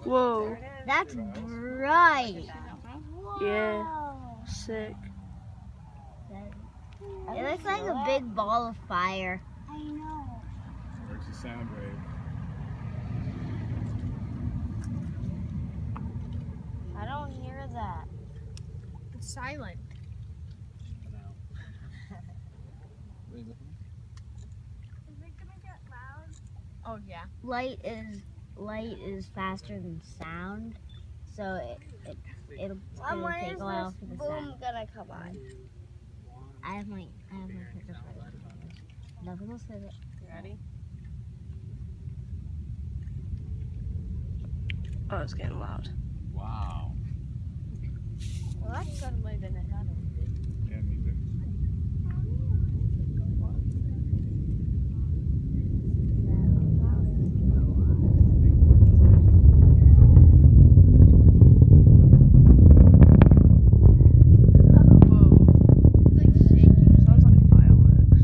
Whoa. That's bright. Yeah. Sick. It looks like a big ball of fire. I know. There's a sound wave. I don't hear that. It's silent. What are you looking Is it gonna get loud? Oh yeah. Light is faster than sound, so it'll take a while for the sound. Gonna come on. I have my pickup ready. Nothing will save it. You ready? Oh, it's getting loud. Wow. Well, that's suddenly been another. Yeah, me too. Whoa. It's like shaking. Sounds like fireworks.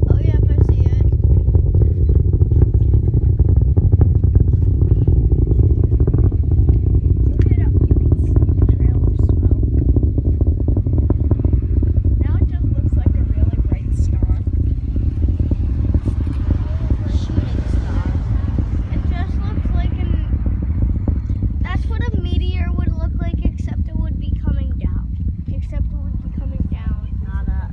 Oh yeah, I see it. Look it up. You can see the trail of smoke. Now it just looks like a really bright star. Shooting star. It just looks like that's what a meteor would look like, except it would be coming down. Except it would be coming down. Not up.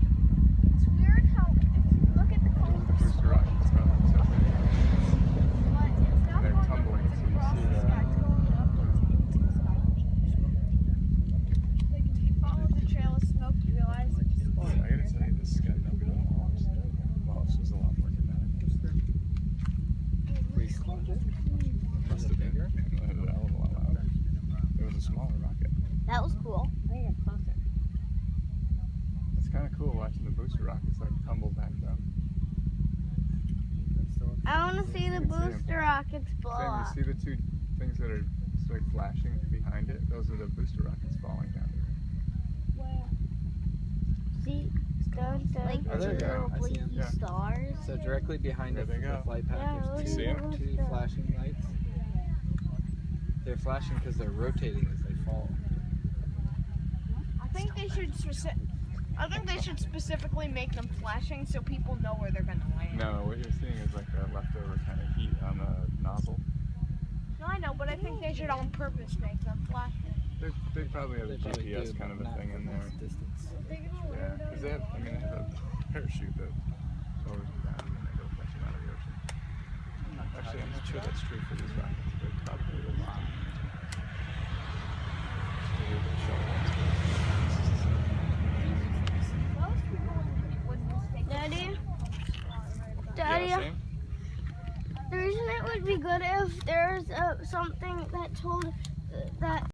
It's weird how, if you look at the colors of Booster smoke, rockets going so big. but it's not They're going tumbling, upwards so you across see the that. sky, it's going upwards into the sky. Like if you follow the trail of smoke, you realize it's just I gotta tell you, this sky number Wallace was a lot more dramatic. Must have been. It was a hell of a lot louder. It was a smaller rocket. That was cool. I think it's closer. It's kind of cool watching the booster rockets like tumble back down. I want to see the You can see 'em. booster rockets blow Sam, up. you see the two things that are like flashing behind it? Those are the booster rockets falling down. See, Like Oh, there you two go. little I see 'em. blinky Yeah. stars. So directly behind There the they go. flight path, Yeah, there's You see 'em? two flashing lights. They're flashing because they're rotating as they fall. I think they should specifically make them flashing so people know where they're gonna land. No, what you're seeing is like a leftover kind of heat on the nozzle. No, I know, but I think they should on purpose make them flashing. They probably have a They probably GPS do, kind of but a not thing in from there. this distance. Yeah, because they have a parachute that lowers you down and they go fetch them out of the ocean. Actually, I'm not sure that's true for these rockets, but probably a lot. Maybe the shuttle ones, Most people would mistake Daddy? but- Daddy, Yeah, same. the reason it would be good if there's something that told that